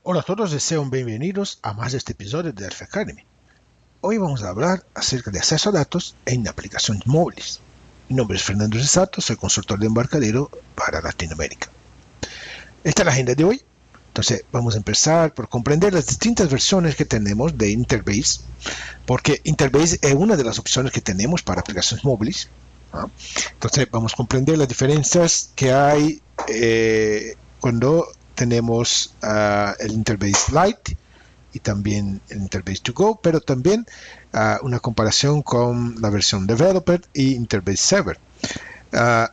Hola a todos, sean bienvenidos a más de este episodio de Elf Academy. Hoy vamos a hablar acerca de acceso a datos en aplicaciones móviles. Mi nombre es Fernando Risato, soy consultor de embarcadero para Latinoamérica. Esta es la agenda de hoy. Entonces vamos a empezar por comprender las distintas versiones que tenemos de Interbase, porque Interbase es una de las opciones que tenemos para aplicaciones móviles. ¿No? Entonces vamos a comprender las diferencias que hay cuando tenemos el Interbase Lite y también el Interbase to Go, pero también una comparación con la versión Developer y Interbase Server.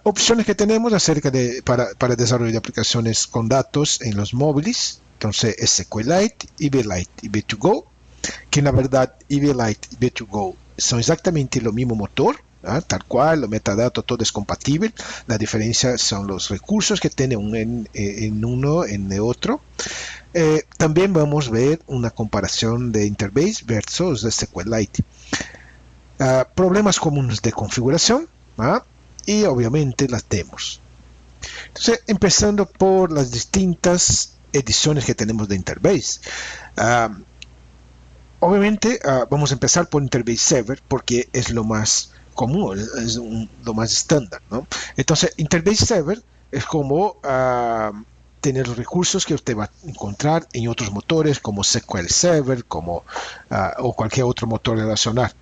Opciones que tenemos acerca de para desarrollo de aplicaciones con datos en los móviles, entonces SQLite, EVLite y B2Go, que en la verdad EVLite y B2Go son exactamente lo mismo motor, tal cual, los metadatos, todo es compatible. La diferencia son los recursos que tiene en uno, en el otro. También vamos a ver una comparación de Interbase versus SQLite. Problemas comunes de configuración y obviamente las demos. Entonces, empezando por las distintas ediciones que tenemos de Interbase. Obviamente vamos a empezar por Interbase Server porque es lo más común, lo más estándar, ¿no? Entonces, Interbase Server es como tener los recursos que usted va a encontrar en otros motores como SQL Server o cualquier otro motor relacional.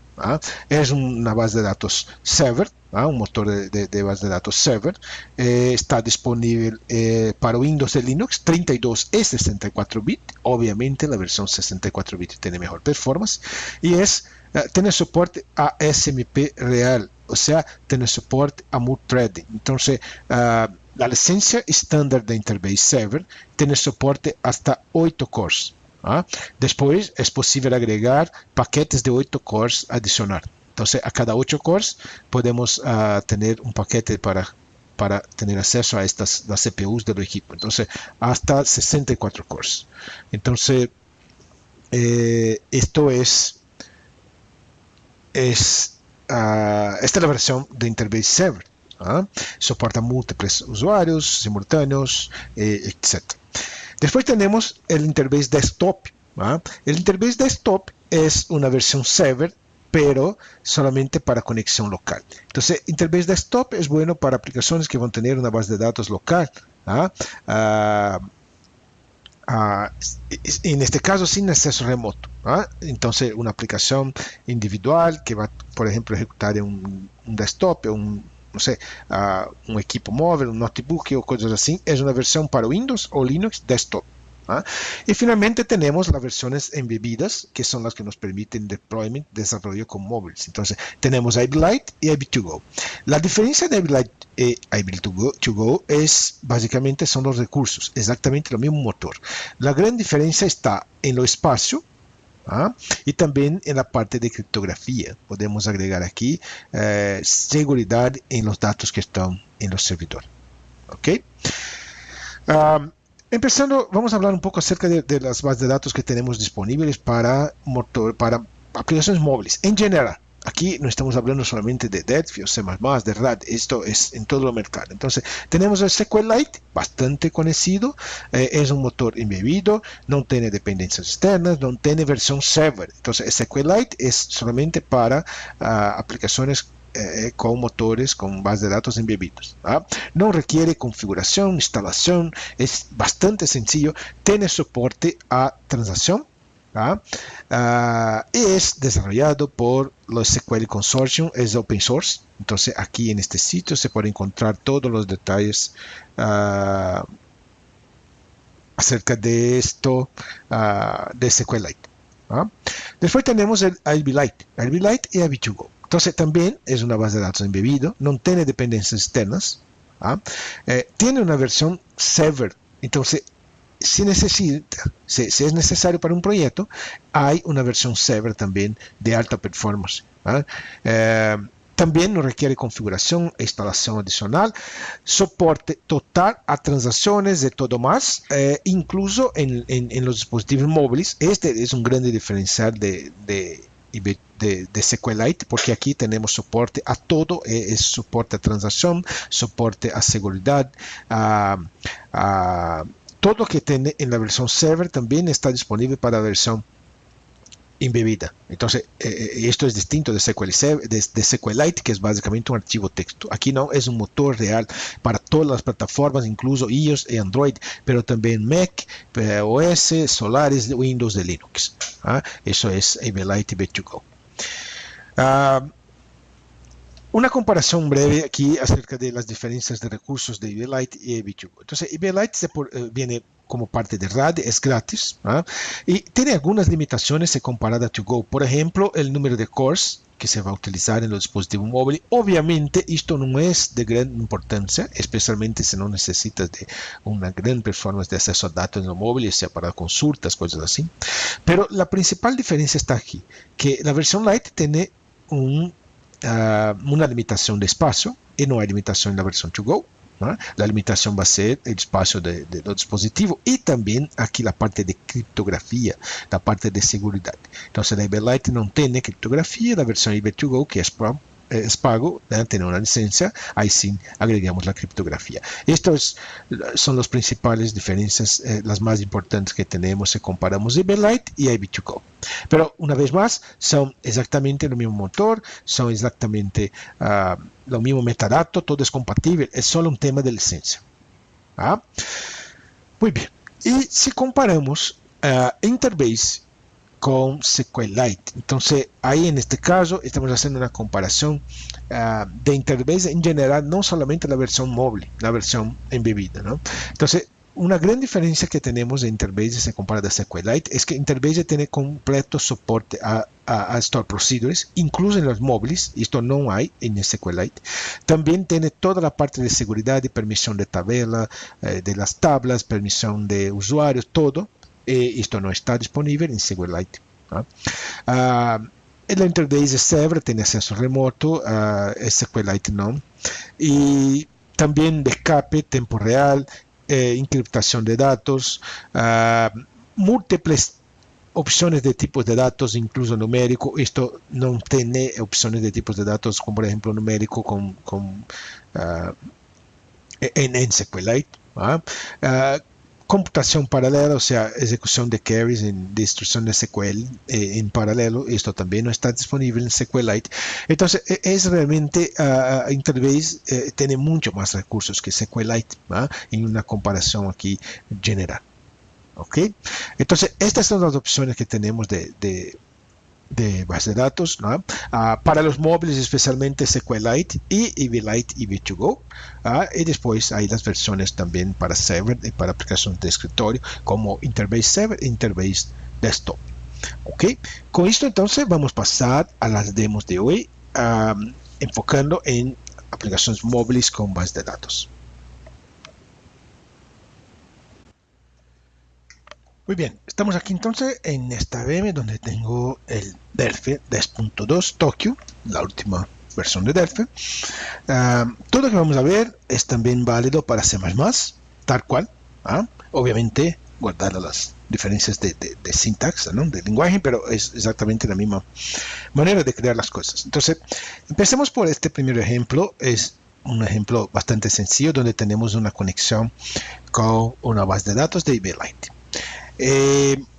Es una base de datos server, un motor de base de datos server. Está disponible para Windows y Linux 32 y 64 bits. Obviamente la versión 64 bits tiene mejor performance y tiene soporte a SMP real, o sea, tiene soporte a multithreading. Entonces, la licencia estándar de Interbase Server tiene soporte hasta 8 cores. Después es posible agregar paquetes de 8 cores adicional. Entonces, a cada 8 cores podemos tener un paquete para tener acceso a las CPUs del equipo. Entonces, hasta 64 cores. Entonces, esto esta es la versión de Interbase Server. Soporta múltiples usuarios simultáneos, etc. Después tenemos el Interbase Desktop. El Interbase Desktop es una versión server, pero solamente para conexión local. Entonces, Interbase Desktop es bueno para aplicaciones que van a tener una base de datos local. En este caso sin acceso remoto. Entonces, una aplicación individual que va, por ejemplo, a ejecutar en un desktop, no sé, un equipo móvil, un notebook o cosas así, es una versión para Windows o Linux desktop. Y finalmente tenemos las versiones embebidas, que son las que nos permiten deployment, desarrollo con móviles. Entonces, tenemos EVLite y EV2Go. La diferencia de EVLite y EV2Go es, básicamente, son los recursos, exactamente lo mismo motor. La gran diferencia está en lo espacio, y también en la parte de criptografía. Podemos agregar aquí seguridad en los datos que están en los servidores. ¿Ok? Empezando, vamos a hablar un poco acerca de las bases de datos que tenemos disponibles para aplicaciones móviles. En general, aquí no estamos hablando solamente de Delphi o C++, de RAD, esto es en todo el mercado. Entonces, tenemos el SQLite, bastante conocido, es un motor embebido, no tiene dependencias externas, no tiene versión server. Entonces, SQLite es solamente para aplicaciones con motores con base de datos embebidos. No requiere configuración, instalación, es bastante sencillo, tiene soporte a transacción. Es desarrollado por los SQL Consortium, es open source. Entonces aquí en este sitio se puede encontrar todos los detalles acerca de esto de SQLite. Después tenemos el EVLite y EV2Go. Entonces también es una base de datos embebido, no tiene dependencias externas, tiene una versión server. Entonces, si es necesario para un proyecto, hay una versión server también de alta performance. También no requiere configuración e instalación adicional, soporte total a transacciones de todo más, incluso en los dispositivos móviles. Este es un gran diferencial de SQLite, porque aquí tenemos soporte a todo, es soporte a transacción, soporte a seguridad, todo lo que tiene en la versión server también está disponible para la versión embebida. Entonces, esto es distinto de SQLite, que es básicamente un archivo texto. Aquí no, es un motor real para todas las plataformas, incluso iOS y Android, pero también Mac, OS, Solaris, Windows de Linux. Eso es EVLite y B2Go. Una comparación breve aquí acerca de las diferencias de recursos de EVLite y B2Go. Entonces, EVLite viene como parte de RAD, es gratis, y tiene algunas limitaciones si comparada a ToGo. Por ejemplo, el número de cores que se va a utilizar en los dispositivos móviles. Obviamente, esto no es de gran importancia, especialmente si no necesitas de una gran performance de acceso a datos en los móviles, sea para consultas, cosas así. Pero la principal diferencia está aquí, que la versión Lite tiene una limitación de espacio y no hay limitación en la versión ToGo. La limitación va a ser el espacio de los dispositivos y también aquí la parte de criptografía, la parte de seguridad. Entonces la EVLite no tiene criptografía, la versión EV2Go, que es pago, tiene una licencia, ahí sí agregamos la criptografía. Estas son las principales diferencias, las más importantes que tenemos si comparamos EVLite y EV2Go. Pero una vez más, son exactamente el mismo motor, son exactamente lo mismo metadato, todo es compatible, es solo un tema de licencia. Muy bien, y si comparamos Interbase con SQLite, entonces ahí en este caso estamos haciendo una comparación de Interbase en general, no solamente la versión móvil, la versión embebida, ¿no? Entonces, una gran diferencia que tenemos de Interbase se compara a SQLite es que Interbase tiene completo soporte a Store Procedures, incluso en los móviles. Esto no hay en SQLite. También tiene toda la parte de seguridad y permisión de tabla, de las tablas, permisión de usuarios, todo. Esto no está disponible en SQLite. El Interbase Server tiene acceso remoto, SQLite no. Y también backup, tiempo real, encriptación de datos, múltiples opciones de tipos de datos, incluso numérico. Esto no tiene opciones de tipos de datos, como por ejemplo numérico en SQLite. Computación paralela, o sea, ejecución de queries de instrucción de SQL en paralelo. Esto también no está disponible en SQLite. Entonces, es realmente Interbase tiene mucho más recursos que SQLite en una comparación aquí general. ¿Ok? Entonces, estas son las opciones que tenemos de base de datos, ¿no? Para los móviles especialmente SQLite y EVLite y B2Go, y después hay las versiones también para server y para aplicaciones de escritorio como Interbase Server e Interbase Desktop. ¿Ok? Con esto entonces vamos a pasar a las demos de hoy, enfocando en aplicaciones móviles con base de datos. Muy bien, estamos aquí entonces en esta VM donde tengo el Delphi 10.2 Tokyo, la última versión de Delphi. Todo lo que vamos a ver es también válido para C++, tal cual. Obviamente, guardar las diferencias de sintaxis, ¿no? De lenguaje, pero es exactamente la misma manera de crear las cosas. Entonces, empecemos por este primer ejemplo. Es un ejemplo bastante sencillo donde tenemos una conexión con una base de datos de EVLite.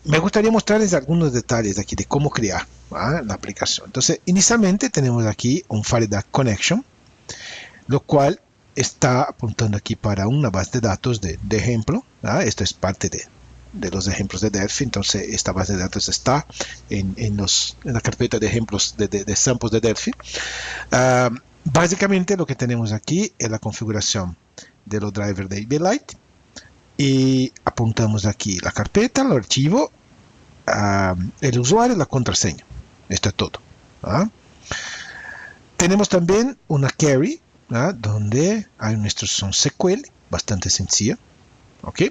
Me gustaría mostrarles algunos detalles aquí de cómo crear la aplicación. Entonces, inicialmente tenemos aquí un Fireduck Connection, lo cual está apuntando aquí para una base de datos de ejemplo. Esto es parte de los ejemplos de Delphi. Entonces, esta base de datos está en la carpeta de ejemplos de samples de Delphi. Básicamente, lo que tenemos aquí es la configuración de los drivers de EVLite. Y apuntamos aquí la carpeta, el archivo, el usuario y la contraseña. Esto es todo. Tenemos también una query, donde hay una instrucción SQL, bastante sencilla. ¿Ok?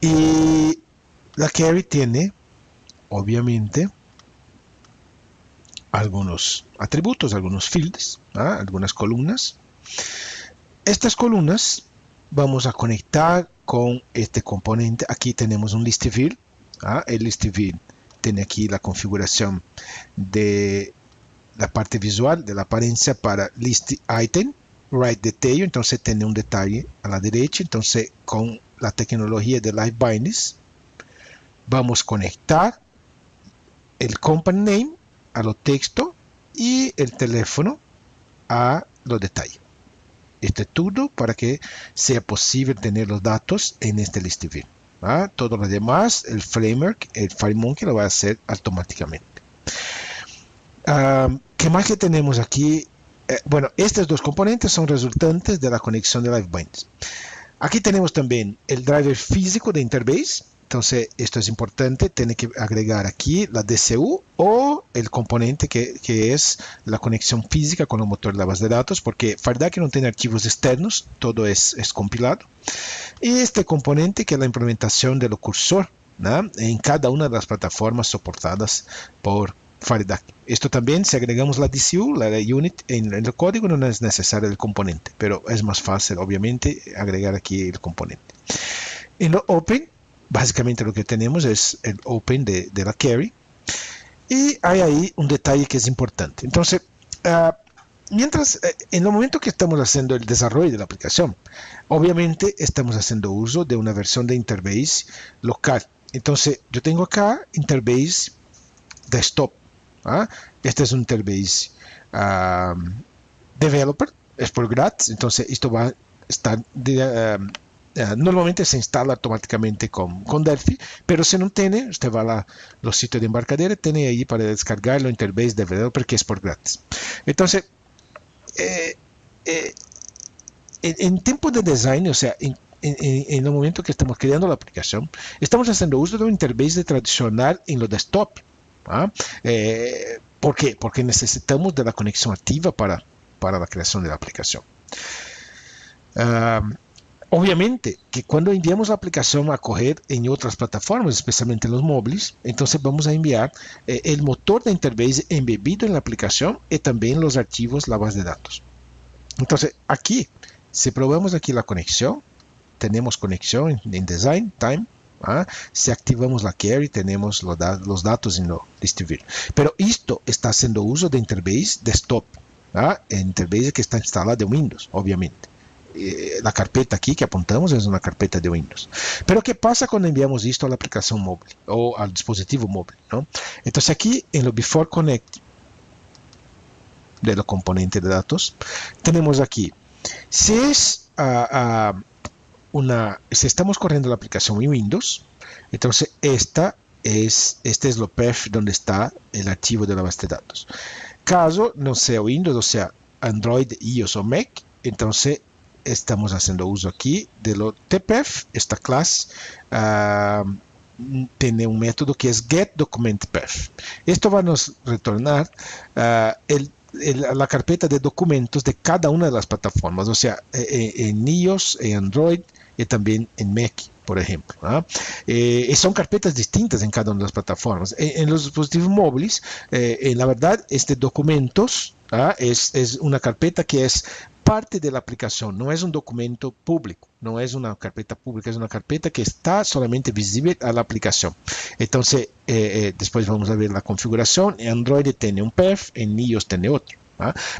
Y la query tiene, obviamente, algunos atributos, algunos fields, algunas columnas. Estas columnas vamos a conectar con este componente. Aquí tenemos un list field. El list field tiene aquí la configuración de la parte visual, de la apariencia para list item, write detail. Entonces tiene un detalle a la derecha. Entonces con la tecnología de Live Bindings, vamos a conectar el company name a lo texto y el teléfono a los detalles. Esto es todo para que sea posible tener los datos en este list view. Todo lo demás, el framework, el FileMonkey lo va a hacer automáticamente. ¿Qué más que tenemos aquí? Bueno, estos dos componentes son resultantes de la conexión de Live Bindings. Aquí tenemos también el driver físico de Interbase. Entonces, esto es importante, tiene que agregar aquí la DCU o el componente que es la conexión física con el motor de la base de datos, porque FireDuck no tiene archivos externos, todo es compilado. Y este componente que es la implementación del cursor, ¿no?, en cada una de las plataformas soportadas por FireDuck. Esto también, si agregamos la DCU, la unit en el código, no es necesario el componente, pero es más fácil, obviamente, agregar aquí el componente. En lo Open, básicamente lo que tenemos es el open de la query, y hay ahí un detalle que es importante. Entonces, mientras, en el momento que estamos haciendo el desarrollo de la aplicación, obviamente estamos haciendo uso de una versión de Interbase local. Entonces, yo tengo acá Interbase Desktop. Este es un Interbase Developer, es por gratis. Entonces, esto va a estar normalmente se instala automáticamente con Delphi, pero si no tiene, usted va a los sitios de Embarcadero, tiene ahí para descargarlo Interbase Developer, que es por gratis. Entonces, en tiempo de design, o sea, en el momento que estamos creando la aplicación, estamos haciendo uso de un Interbase tradicional en los desktop. ¿Por qué? Porque necesitamos de la conexión activa para la creación de la aplicación. Obviamente que cuando enviamos la aplicación a correr en otras plataformas, especialmente en los móviles, entonces vamos a enviar el motor de Interbase embebido en la aplicación y también los archivos, la base de datos. Entonces aquí, si probamos aquí la conexión, tenemos conexión en Design, Time. Si activamos la query, tenemos los datos en lo list view. Pero esto está haciendo uso de Interbase Desktop, Interbase que está instalada en Windows, obviamente. La carpeta aquí que apuntamos es una carpeta de Windows. Pero ¿qué pasa cuando enviamos esto a la aplicación móvil o al dispositivo móvil, ¿no? Entonces aquí en lo Before Connect de los componentes de datos, tenemos aquí, si estamos corriendo la aplicación en Windows, entonces este es lo path donde está el archivo de la base de datos. Caso no sea Windows, o sea Android, iOS o Mac, entonces estamos haciendo uso aquí de lo tpath. Esta clase tiene un método que es getDocumentPath. Esto va a nos retornar la carpeta de documentos de cada una de las plataformas, o sea, en iOS, en Android y también en Mac, por ejemplo. Son carpetas distintas en cada una de las plataformas. En los dispositivos móviles, en la verdad, documentos es una carpeta que es parte de la aplicación, no es un documento público, no es una carpeta pública, es una carpeta que está solamente visible a la aplicación. Entonces, después vamos a ver la configuración. En Android tiene un path, en iOS tiene otro.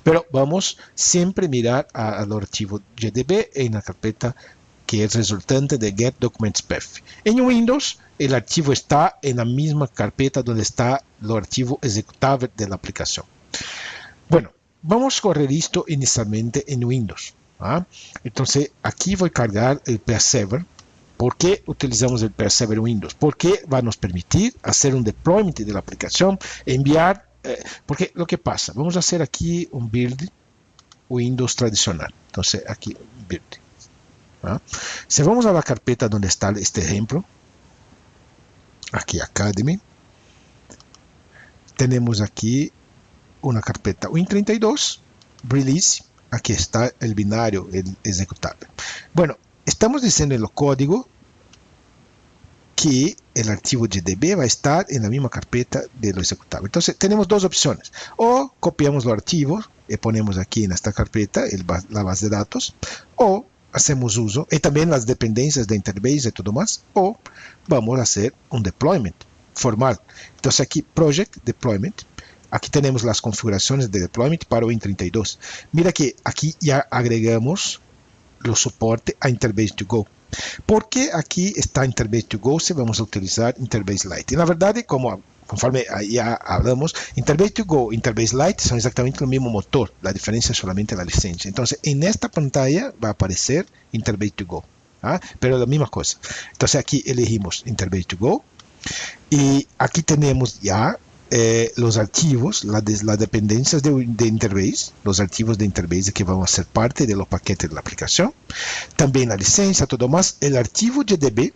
Pero vamos siempre a mirar al archivo GDB en la carpeta que es resultante de getDocumentsPath. En Windows, el archivo está en la misma carpeta donde está el archivo ejecutable de la aplicación. Bueno, vamos a correr esto inicialmente en Windows. Entonces, aquí voy a cargar el PServer. ¿Por qué utilizamos el PServer Windows? Porque va a nos permitir hacer un deployment de la aplicación, enviar, porque lo que pasa, vamos a hacer aquí un build Windows tradicional. Entonces, aquí, build. Si vamos a la carpeta donde está este ejemplo, aquí Academy, tenemos aquí una carpeta Win32, Release, aquí está el binario, el ejecutable. Bueno, estamos diciendo en el código que el archivo GDB va a estar en la misma carpeta de lo ejecutable. Entonces, tenemos dos opciones. O copiamos los archivos y ponemos aquí en esta carpeta la base de datos, o hacemos uso, y también las dependencias de Interbase y todo más, o vamos a hacer un deployment formal. Entonces, aquí, Project Deployment. Aquí tenemos las configuraciones de deployment para Win32. Mira que aquí ya agregamos los soporte a Interbase to Go. ¿Por qué aquí está Interbase to Go si vamos a utilizar Interbase Lite? Y la verdad, conforme ya hablamos, Interbase to Go e Interbase Lite son exactamente el mismo motor, la diferencia es solamente la licencia. Entonces, en esta pantalla va a aparecer Interbase to Go, pero la misma cosa. Entonces, aquí elegimos Interbase to Go y aquí tenemos ya los archivos, las dependencias de Interbase, los archivos de Interbase que van a ser parte de los paquetes de la aplicación. También la licencia, todo más, el archivo GDB,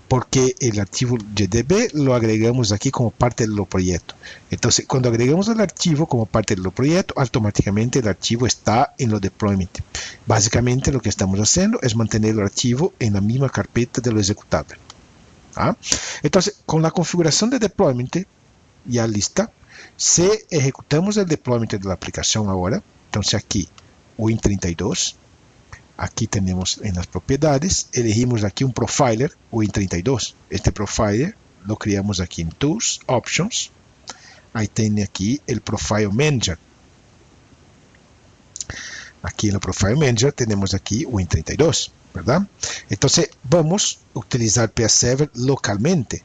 porque el archivo GDB lo agregamos aquí como parte del proyecto. Entonces, cuando agregamos el archivo como parte del proyecto, automáticamente el archivo está en los deployment. Básicamente lo que estamos haciendo es mantener el archivo en la misma carpeta de lo ejecutable. Entonces, con la configuración de deployment ya lista, si ejecutamos el deployment de la aplicación ahora, entonces aquí Win32, aquí tenemos en las propiedades, elegimos aquí un profiler Win32. Este profiler lo creamos aquí en Tools, Options. Ahí tiene aquí el Profile Manager. Aquí en el Profile Manager tenemos aquí Win32, ¿verdad? Entonces vamos a utilizar PS7 localmente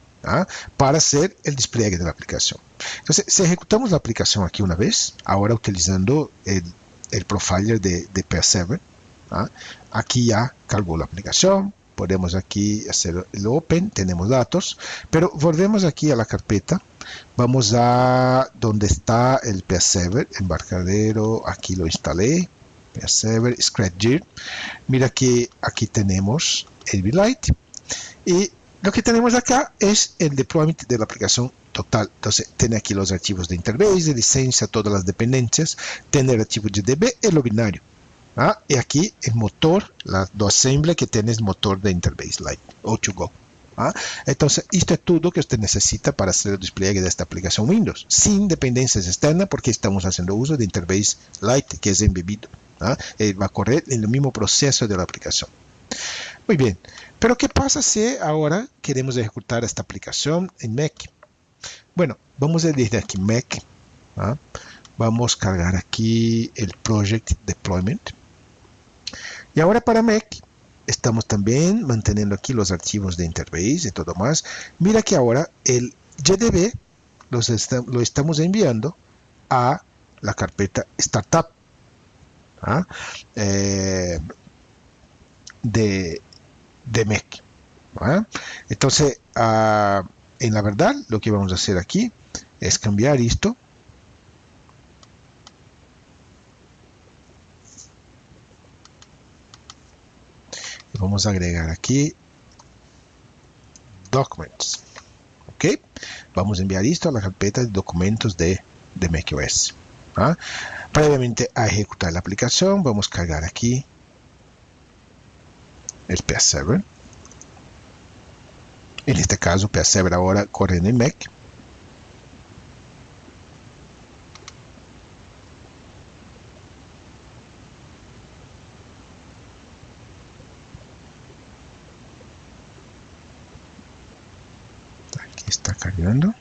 para hacer el despliegue de la aplicación. Entonces, si ejecutamos la aplicación aquí una vez, ahora utilizando el profiler de PS7, aquí ya cargó la aplicación, podemos aquí hacer el open, tenemos datos, pero volvemos aquí a la carpeta, vamos a donde está el PS7, embarcadero, aquí lo instalé, PS7, ScratchGear, mira que aquí tenemos el Lite y lo que tenemos acá es el deployment de la aplicación total. Entonces, tiene aquí los archivos de Interbase, de licencia, todas las dependencias, tiene el archivo GDB y lo binario. Y aquí el motor, la assembly que tiene es motor de Interbase Lite o to Go. Entonces, esto es todo que usted necesita para hacer el despliegue de esta aplicación Windows, sin dependencias externas, porque estamos haciendo uso de Interbase Lite, que es embebido. Va a correr en el mismo proceso de la aplicación. Muy bien, pero ¿qué pasa si ahora queremos ejecutar esta aplicación en Mac? Bueno, vamos a elegir aquí Mac. Vamos a cargar aquí el Project Deployment. Y ahora para Mac, estamos también manteniendo aquí los archivos de Interbase y todo más. Mira que ahora el GDB lo estamos enviando a la carpeta Startup de Mac. Entonces, en la verdad, lo que vamos a hacer aquí es cambiar esto. Y vamos a agregar aquí Documents. ¿Ok? Vamos a enviar esto a la carpeta de documentos de macOS. Previamente a ejecutar la aplicación, vamos a cargar aquí el PS7. En este caso, PS7 ahora corre en Mac. Aquí está cargando.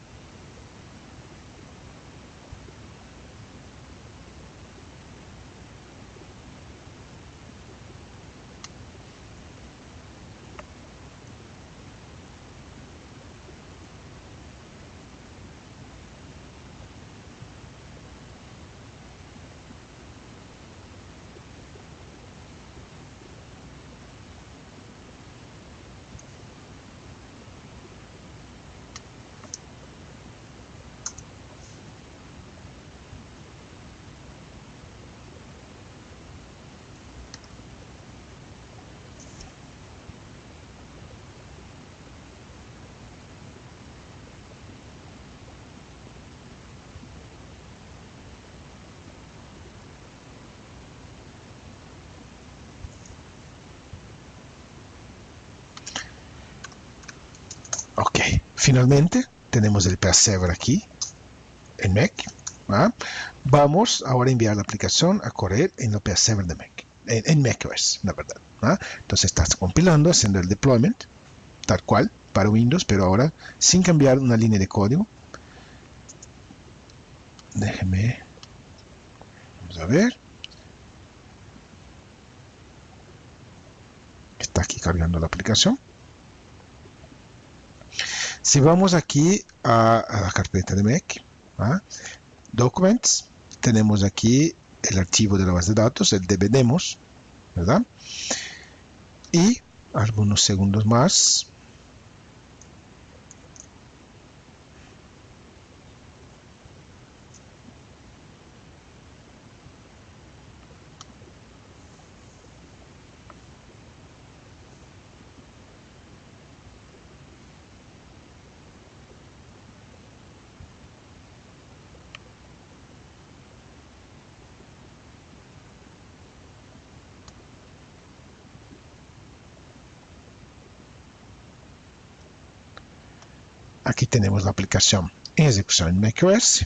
Ok, finalmente tenemos el PS7 aquí en Mac. Vamos ahora a enviar la aplicación a correr en el PS7 de Mac, en macOS, la verdad. Entonces está compilando, haciendo el deployment, tal cual, para Windows, pero ahora sin cambiar una línea de código. Déjeme, vamos a ver. está aquí cargando la aplicación. Si vamos aquí a la carpeta de Mac, Documents, tenemos aquí el archivo de la base de datos, el dbDemos, ¿verdad? Y algunos segundos más. Aquí tenemos la aplicación en ejecución en macOS.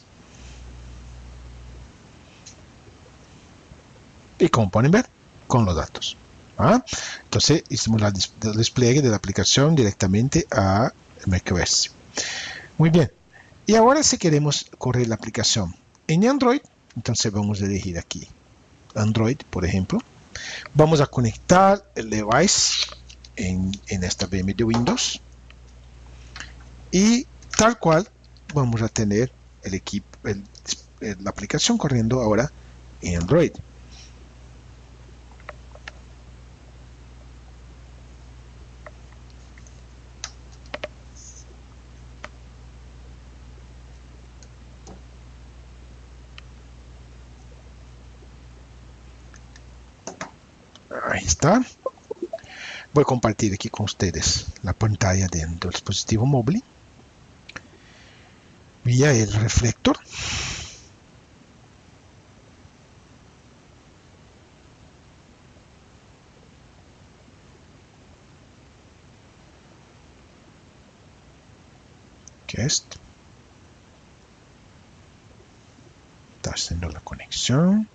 Y como pueden ver, con los datos. Entonces, hicimos el despliegue de la aplicación directamente a macOS. Muy bien. Y ahora si queremos correr la aplicación en Android, entonces vamos a elegir aquí Android, por ejemplo. Vamos a conectar el device en esta VM de Windows. Y tal cual vamos a tener el equipo, la aplicación corriendo ahora en Android. Ahí está. Voy a compartir aquí con ustedes la pantalla del dispositivo móvil vía el reflector. ¿Qué es? Está haciendo la conexión.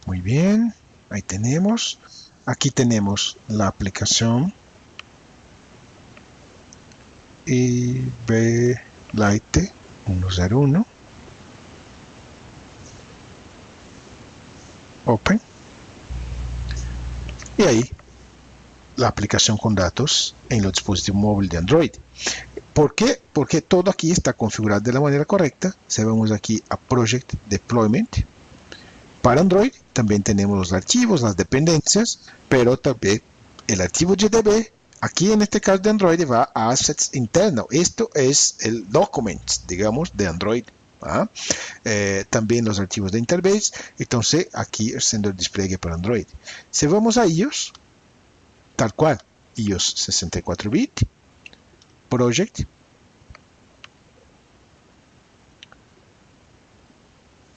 Muy bien. Ahí tenemos. Aquí tenemos la aplicación IB Lite 101. Open. Y ahí la aplicación con datos en los dispositivos móviles de Android. ¿Por qué? Porque todo aquí está configurado de la manera correcta. Si vamos aquí a Project Deployment, para Android también tenemos los archivos, las dependencias, pero también el archivo GDB, aquí en este caso de Android, va a Assets interno. Esto es el Documents, digamos, de Android. También los archivos de Interbase. Entonces, aquí haciendo el despliegue para Android. Si vamos a iOS, tal cual, iOS 64 bit, Project,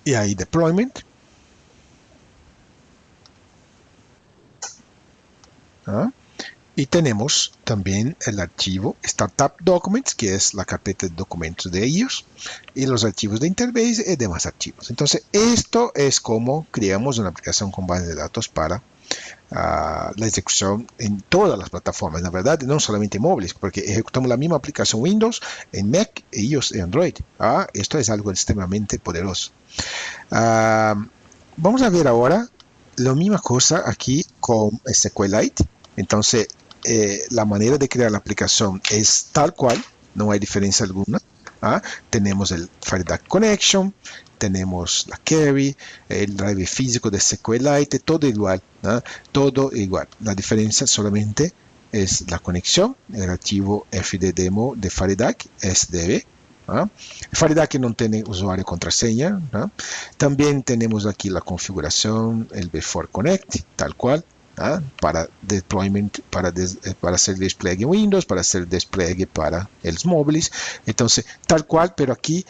y ahí Deployment. Y tenemos también el archivo Startup Documents, que es la carpeta de documentos de ellos, y los archivos de Interbase y demás archivos. Entonces, esto es como creamos una aplicación con base de datos para la ejecución en todas las plataformas, la verdad, no solamente móviles, porque ejecutamos la misma aplicación Windows en Mac, iOS y Android. Esto es algo extremadamente poderoso. Vamos a ver ahora la misma cosa aquí con SQLite. Entonces, la manera de crear la aplicación es tal cual, no hay diferencia alguna. Tenemos el FireDuck Connection, tenemos la Carry, el drive físico de SQLite, todo igual, todo igual. La diferencia solamente es la conexión, el archivo fddemo de FireDuck, SDB. FireDuck no tiene usuario contraseña. También tenemos aquí la configuración, el Before Connect, tal cual. Para deployment, para hacer despliegue en Windows, para hacer despliegue para los móviles. Entonces, tal cual, pero aquí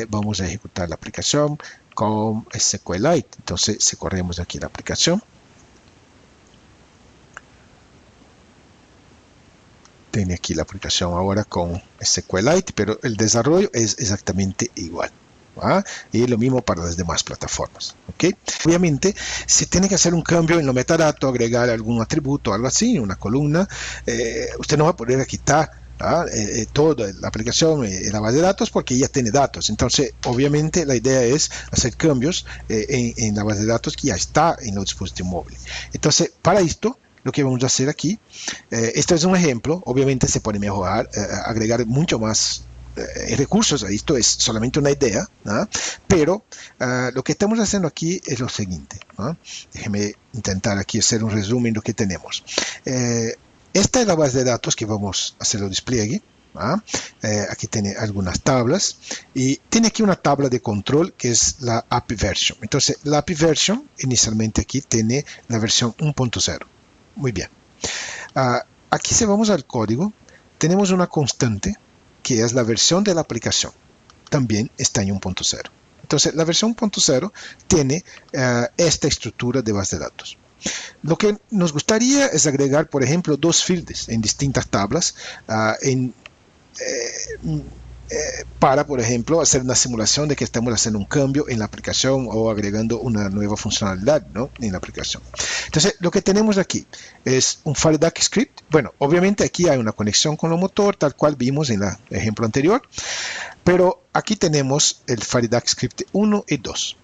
vamos a ejecutar la aplicación con SQLite. Entonces, si corremos aquí la aplicación, tiene aquí la aplicación ahora con SQLite, pero el desarrollo es exactamente igual. Y lo mismo para las demás plataformas. Obviamente, si tiene que hacer un cambio en los metadatos, agregar algún atributo, algo así, una columna, usted no va a poder quitar toda la aplicación y la base de datos porque ya tiene datos. Entonces, obviamente, la idea es hacer cambios en la base de datos que ya está en los dispositivos móviles. Entonces, para esto, lo que vamos a hacer aquí, esto es un ejemplo, obviamente se puede mejorar, agregar mucho más recursos a esto, es solamente una idea, ¿no? Pero lo que estamos haciendo aquí es lo siguiente, ¿no? Déjeme intentar aquí hacer un resumen de lo que tenemos. Esta es la base de datos que vamos a hacer el despliegue. Aquí tiene algunas tablas y tiene aquí una tabla de control que es la API version. Entonces la API version inicialmente aquí tiene la versión 1.0. Muy bien. Aquí si vamos al código, tenemos una constante que es la versión de la aplicación. También está en 1.0. Entonces la versión 1.0 tiene esta estructura de base de datos. Lo que nos gustaría es agregar, por ejemplo, dos fields en distintas tablas para, por ejemplo, hacer una simulación de que estamos haciendo un cambio en la aplicación o agregando una nueva funcionalidad, ¿no?, en la aplicación. Entonces, lo que tenemos aquí es un FireDuck script. Bueno, obviamente aquí hay una conexión con el motor, tal cual vimos en el ejemplo anterior, pero aquí tenemos el FireDuck script 1 y 2.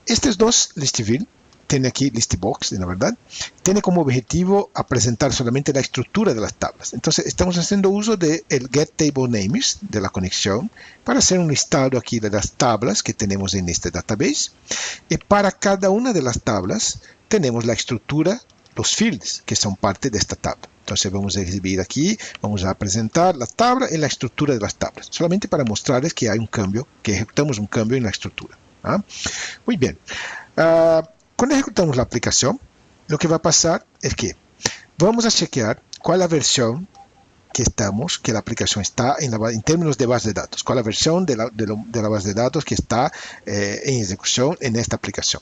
Estos dos listview tiene aquí listbox, la verdad, tiene como objetivo a presentar solamente la estructura de las tablas. Entonces estamos haciendo uso del getTableNames de la conexión para hacer un listado aquí de las tablas que tenemos en este database. Y para cada una de las tablas tenemos la estructura, los fields que son parte de esta tabla. Entonces vamos a exhibir aquí, vamos a presentar la tabla y la estructura de las tablas, solamente para mostrarles que hay un cambio, que ejecutamos un cambio en la estructura. Muy bien. Cuando ejecutamos la aplicación, lo que va a pasar es que vamos a chequear cuál es la versión que la aplicación está en términos de base de datos, cuál es la versión de la base de datos que está en ejecución en esta aplicación.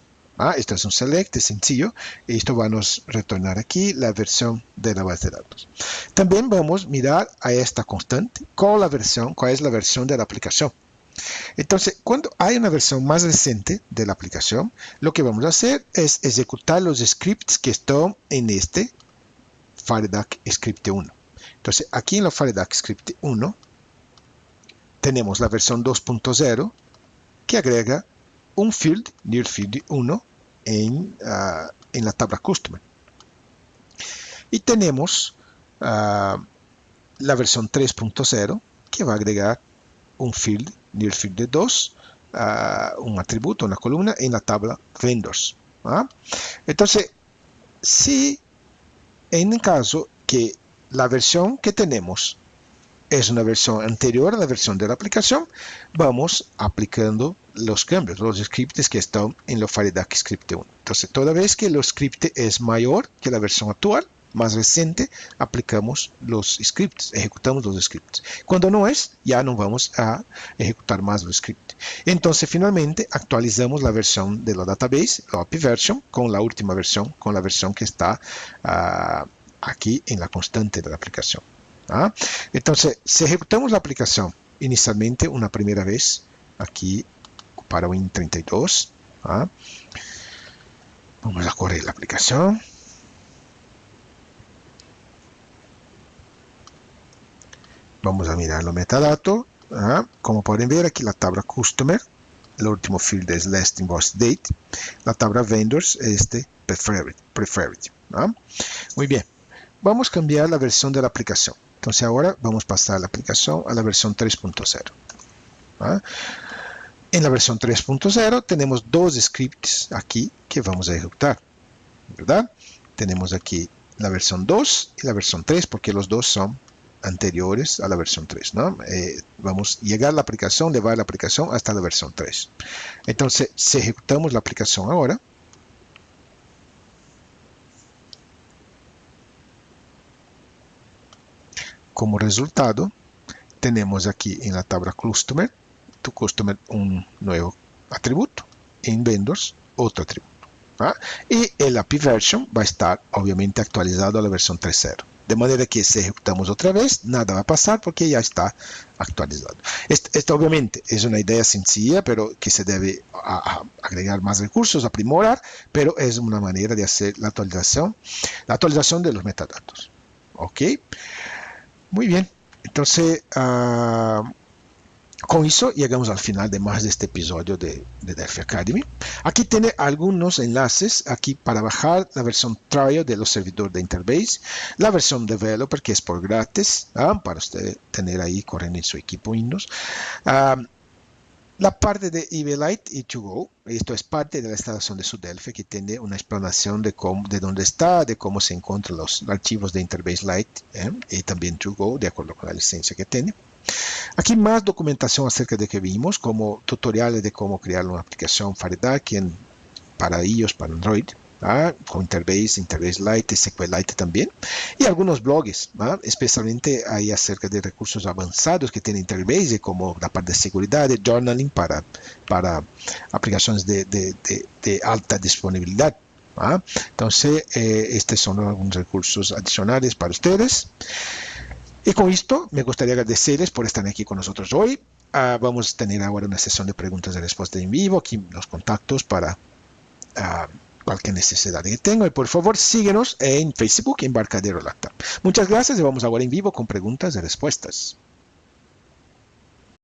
Esto es un select, es sencillo, y esto va a nos retornar aquí la versión de la base de datos. También vamos a mirar a esta constante, cuál es la versión de la aplicación. Entonces, cuando hay una versión más reciente de la aplicación, lo que vamos a hacer es ejecutar los scripts que están en este FireDuck Script 1. Entonces, aquí en la FireDuck Script 1 tenemos la versión 2.0 que agrega un field, near field 1, en la tabla Customer. Y tenemos la versión 3.0 que va a agregar un field, near field de 2, un atributo, una columna en la tabla Vendors. Entonces, si en el caso que la versión que tenemos es una versión anterior a la versión de la aplicación, vamos aplicando los cambios, los scripts que están en la FireDuck Script 1. Entonces, toda vez que el script es mayor que la versión actual, más reciente, aplicamos los scripts, ejecutamos los scripts. Cuando no es, ya no vamos a ejecutar más los scripts. Entonces, finalmente, actualizamos la versión de la database, la API version, con la última versión, con la versión que está aquí en la constante de la aplicación. Entonces, si ejecutamos la aplicación inicialmente una primera vez, aquí para Win32, vamos a correr la aplicación. Vamos a mirar los metadatos. Como pueden ver, aquí la tabla Customer, el último field es Last Invoice Date. La tabla Vendors es Preferred. Muy bien. Vamos a cambiar la versión de la aplicación. Entonces ahora vamos a pasar la aplicación a la versión 3.0. En la versión 3.0 tenemos dos scripts aquí que vamos a ejecutar, ¿verdad? Tenemos aquí la versión 2 y la versión 3 porque los dos son anteriores a la versión 3, ¿no? Vamos a llegar a la aplicación, llevar la aplicación hasta la versión 3. Entonces, si ejecutamos la aplicación ahora, como resultado, tenemos aquí en la tabla Customer, un nuevo atributo, en Vendors, otro atributo. Y el API Version va a estar, obviamente, actualizado a la versión 3.0. De manera que si ejecutamos otra vez, nada va a pasar porque ya está actualizado. Esto obviamente es una idea sencilla, pero que se debe agregar más recursos, aprimorar, pero es una manera de hacer la actualización de los metadatos. ¿Ok? Muy bien. Entonces, Con eso llegamos al final de más de este episodio de Delphi Academy. Aquí tiene algunos enlaces aquí para bajar la versión trial de los servidores de Interbase, la versión developer que es por gratis, para usted tener ahí corriendo en su equipo Windows. La parte de EVLite y To Go, esto es parte de la instalación de su Delphi que tiene una explanación de dónde está, de cómo se encuentran los archivos de Interbase Lite y también To Go, de acuerdo con la licencia que tiene. Aquí más documentación acerca de que vimos, como tutoriales de cómo crear una aplicación FireDAC para iOS, para Android, con Interbase Lite, SQLite también, y algunos blogs, especialmente ahí acerca de recursos avanzados que tiene Interbase, como la parte de seguridad, de journaling para aplicaciones de alta disponibilidad. Entonces, estos son algunos recursos adicionales para ustedes. Y con esto me gustaría agradecerles por estar aquí con nosotros hoy. Vamos a tener ahora una sesión de preguntas y respuestas en vivo, aquí los contactos para cualquier necesidad que tengan. Y por favor, síguenos en Facebook, Embarcadero LATAM. Muchas gracias y vamos ahora en vivo con preguntas y respuestas.